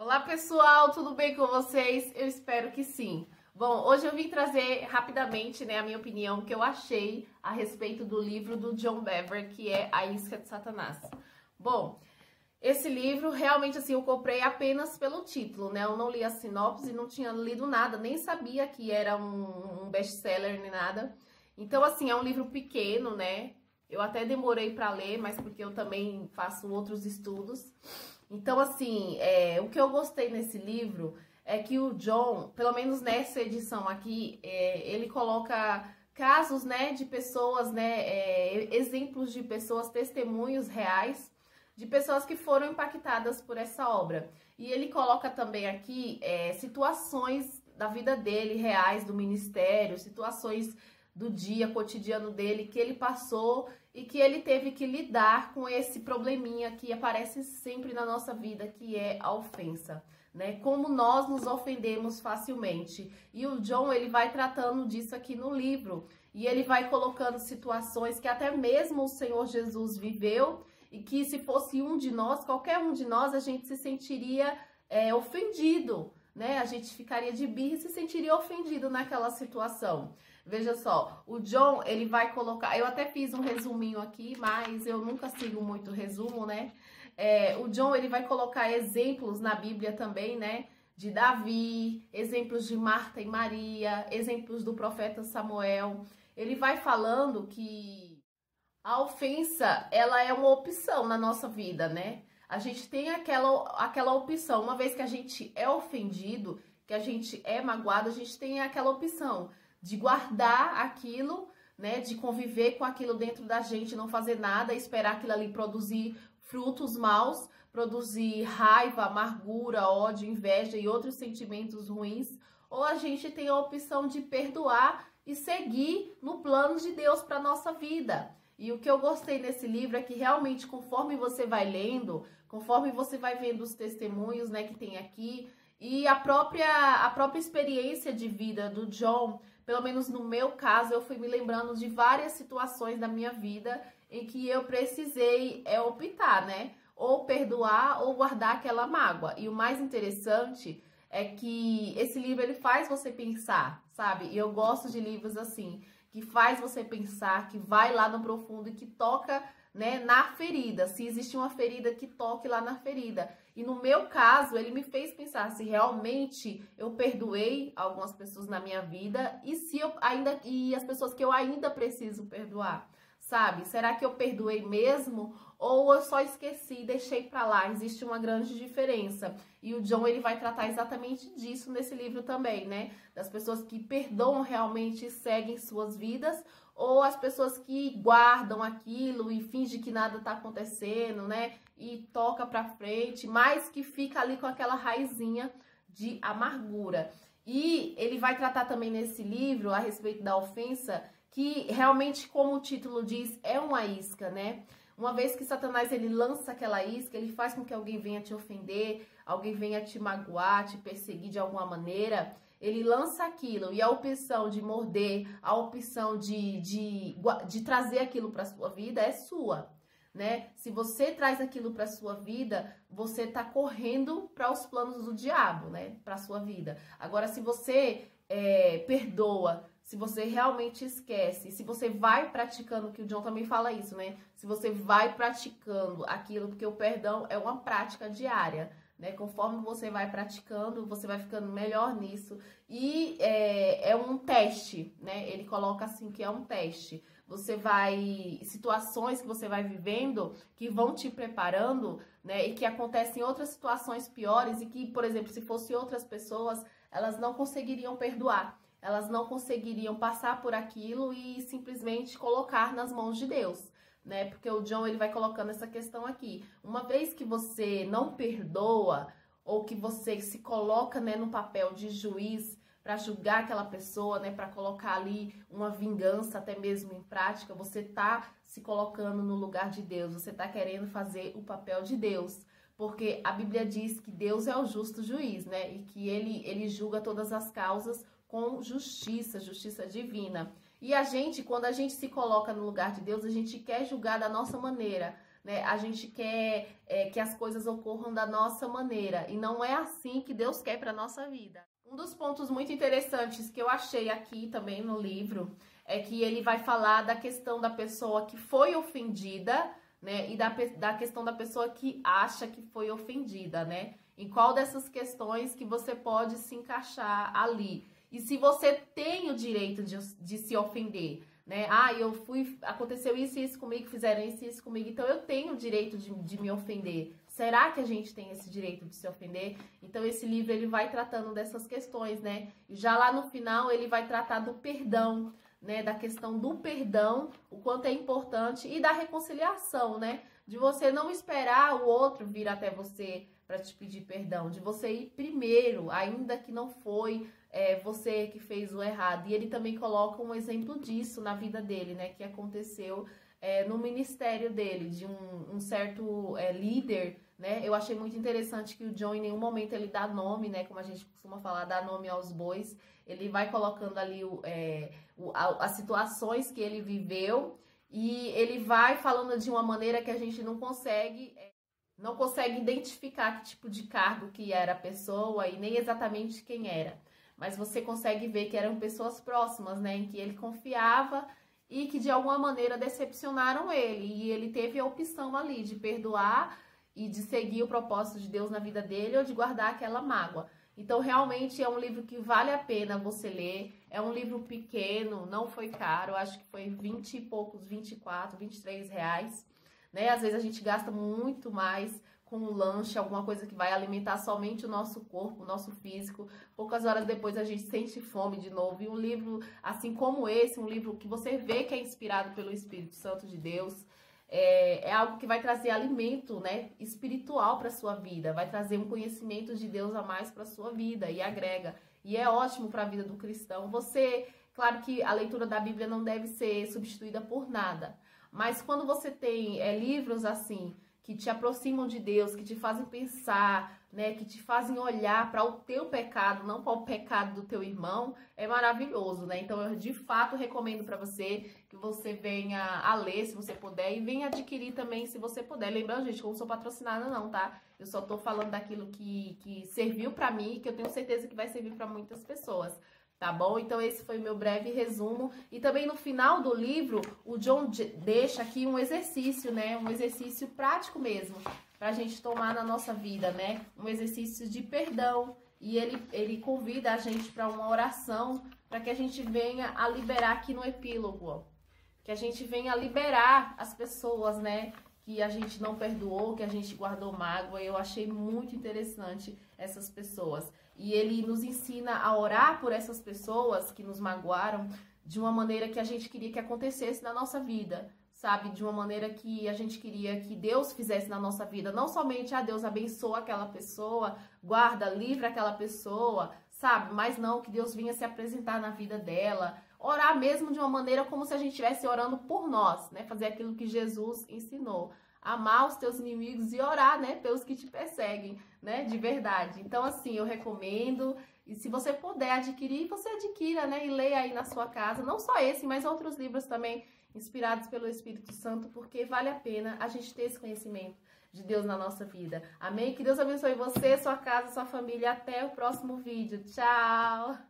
Olá pessoal, tudo bem com vocês? Eu espero que sim. Bom, hoje eu vim trazer rapidamente, a minha opinião que eu achei a respeito do livro do John Bevere, que é A Isca de Satanás. Bom, esse livro realmente assim eu comprei apenas pelo título, né? Eu não li a sinopse, não tinha lido nada, nem sabia que era um best-seller nem nada. Então assim, é um livro pequeno, né? Eu até demorei para ler, mas porque eu também faço outros estudos. Então, assim, o que eu gostei nesse livro é que o John, pelo menos nessa edição aqui, ele coloca casos, né, de pessoas, né, exemplos de pessoas, testemunhos reais, de pessoas que foram impactadas por essa obra. E ele coloca também aqui situações da vida dele, reais, do ministério, situações do dia cotidiano dele que ele passou e que ele teve que lidar com esse probleminha que aparece sempre na nossa vida, que é a ofensa, né? Como nós nos ofendemos facilmente. E o John, ele vai tratando disso aqui no livro, e ele vai colocando situações que até mesmo o Senhor Jesus viveu, e que se fosse um de nós, qualquer um de nós, a gente se sentiria ofendido, né? A gente ficaria de birra e se sentiria ofendido naquela situação. Veja só, o John, ele vai colocar, eu até fiz um resuminho aqui, mas eu nunca sigo muito resumo, né? O John, ele vai colocar exemplos na Bíblia também, né? De Davi, exemplos de Marta e Maria, exemplos do profeta Samuel. Ele vai falando que a ofensa, ela é uma opção na nossa vida, né? A gente tem aquela opção, uma vez que a gente é ofendido, que a gente é magoado, a gente tem aquela opção de guardar aquilo, né, de conviver com aquilo dentro da gente, não fazer nada, esperar aquilo ali produzir frutos maus, produzir raiva, amargura, ódio, inveja e outros sentimentos ruins, ou a gente tem a opção de perdoar e seguir no plano de Deus para nossa vida. E o que eu gostei nesse livro é que realmente, conforme você vai lendo, conforme você vai vendo os testemunhos, né, que tem aqui, e a própria experiência de vida do John, pelo menos no meu caso, eu fui me lembrando de várias situações da minha vida em que eu precisei optar, né? Ou perdoar ou guardar aquela mágoa. E o mais interessante é que esse livro ele faz você pensar, sabe? E eu gosto de livros assim, que faz você pensar, que vai lá no profundo e que toca, né, na ferida. Se existe uma ferida, que toque lá na ferida. E no meu caso, ele me fez pensar se realmente eu perdoei algumas pessoas na minha vida e se eu ainda e as pessoas que eu ainda preciso perdoar, sabe? Será que eu perdoei mesmo ou eu só esqueci e deixei pra lá? Existe uma grande diferença. E o John, ele vai tratar exatamente disso nesse livro também, né? Das pessoas que perdoam realmente e seguem suas vidas, ou as pessoas que guardam aquilo e fingem que nada tá acontecendo, né? E toca pra frente, mas que fica ali com aquela raizinha de amargura. E ele vai tratar também nesse livro a respeito da ofensa, que realmente, como o título diz, é uma isca, né? Uma vez que Satanás ele lança aquela isca, ele faz com que alguém venha te ofender, alguém venha te magoar, te perseguir de alguma maneira. Ele lança aquilo e a opção de morder, a opção de trazer aquilo para sua vida é sua, né? Se você traz aquilo para sua vida, você tá correndo para os planos do diabo, né? Para sua vida. Agora, se você perdoa, se você realmente esquece, se você vai praticando, que o John também fala isso, né? Se você vai praticando aquilo, porque o perdão é uma prática diária, né? Conforme você vai praticando, você vai ficando melhor nisso. E é um teste, né? Ele coloca assim que é um teste. Você vai... situações que você vai vivendo que vão te preparando, né? E que acontecem outras situações piores e que, por exemplo, se fossem outras pessoas, elas não conseguiriam perdoar. Elas não conseguiriam passar por aquilo e simplesmente colocar nas mãos de Deus, né? Porque o John, ele vai colocando essa questão aqui. Uma vez que você não perdoa ou que você se coloca, né, no papel de juiz para julgar aquela pessoa, né, para colocar ali uma vingança até mesmo em prática, você tá se colocando no lugar de Deus, você tá querendo fazer o papel de Deus. Porque a Bíblia diz que Deus é o justo juiz, né? E que ele julga todas as causas com justiça, justiça divina. E a gente, quando a gente se coloca no lugar de Deus, a gente quer julgar da nossa maneira, né? A gente quer que as coisas ocorram da nossa maneira e não é assim que Deus quer para nossa vida. Um dos pontos muito interessantes que eu achei aqui também no livro é que ele vai falar da questão da pessoa que foi ofendida, né? E da questão da pessoa que acha que foi ofendida, né? Em qual dessas questões que você pode se encaixar ali. E se você tem o direito de se ofender, né? Ah, aconteceu isso e isso comigo, fizeram isso e isso comigo, então eu tenho o direito de me ofender. Será que a gente tem esse direito de se ofender? Então esse livro ele vai tratando dessas questões, né? E já lá no final ele vai tratar do perdão, né? Da questão do perdão, o quanto é importante, e da reconciliação, né? De você não esperar o outro vir até você para te pedir perdão, de você ir primeiro, ainda que não foi você que fez o errado. E ele também coloca um exemplo disso na vida dele, né? Que aconteceu no ministério dele, de um certo líder, né? Eu achei muito interessante que o John em nenhum momento ele dá nome, né? Como a gente costuma falar, dá nome aos bois. Ele vai colocando ali as situações que ele viveu e ele vai falando de uma maneira que a gente não consegue identificar que tipo de cargo que era a pessoa e nem exatamente quem era. Mas você consegue ver que eram pessoas próximas, né? Em que ele confiava e que de alguma maneira decepcionaram ele. E ele teve a opção ali de perdoar e de seguir o propósito de Deus na vida dele ou de guardar aquela mágoa. Então, realmente é um livro que vale a pena você ler. É um livro pequeno, não foi caro. Acho que foi 20 e poucos, 24, 23 reais. Né? Às vezes a gente gasta muito mais com um lanche, alguma coisa que vai alimentar somente o nosso corpo, o nosso físico. Poucas horas depois a gente sente fome de novo. E um livro assim como esse, um livro que você vê que é inspirado pelo Espírito Santo de Deus, é algo que vai trazer alimento, né, espiritual para sua vida, vai trazer um conhecimento de Deus a mais para sua vida e agrega. E é ótimo para a vida do cristão. Claro que a leitura da Bíblia não deve ser substituída por nada, mas quando você tem livros assim, que te aproximam de Deus, que te fazem pensar, né, que te fazem olhar para o teu pecado, não para o pecado do teu irmão, é maravilhoso, né? Então eu de fato recomendo para você que você venha a ler, se você puder, e venha adquirir também, se você puder. Lembrando, gente, que eu não sou patrocinada não, tá? Eu só tô falando daquilo que serviu para mim, que eu tenho certeza que vai servir para muitas pessoas. Tá bom? Então esse foi o meu breve resumo. E também no final do livro, o John deixa aqui um exercício, né? Um exercício prático mesmo, pra gente tomar na nossa vida, né? Um exercício de perdão. E ele convida a gente para uma oração, para que a gente venha a liberar aqui no epílogo, ó. Que a gente venha a liberar as pessoas, né? Que a gente não perdoou, que a gente guardou mágoa. Eu achei muito interessante essas pessoas. E ele nos ensina a orar por essas pessoas que nos magoaram de uma maneira que a gente queria que acontecesse na nossa vida, sabe? De uma maneira que a gente queria que Deus fizesse na nossa vida. Não somente, Deus abençoa aquela pessoa, guarda, livra aquela pessoa, sabe? Mas não, que Deus vinha se apresentar na vida dela. Orar mesmo de uma maneira como se a gente estivesse orando por nós, né? Fazer aquilo que Jesus ensinou. Amar os teus inimigos e orar, né? Pelos que te perseguem, né? De verdade. Então, assim, eu recomendo. E se você puder adquirir, você adquira, né? E leia aí na sua casa. Não só esse, mas outros livros também inspirados pelo Espírito Santo, porque vale a pena a gente ter esse conhecimento de Deus na nossa vida. Amém? Que Deus abençoe você, sua casa, sua família. Até o próximo vídeo. Tchau!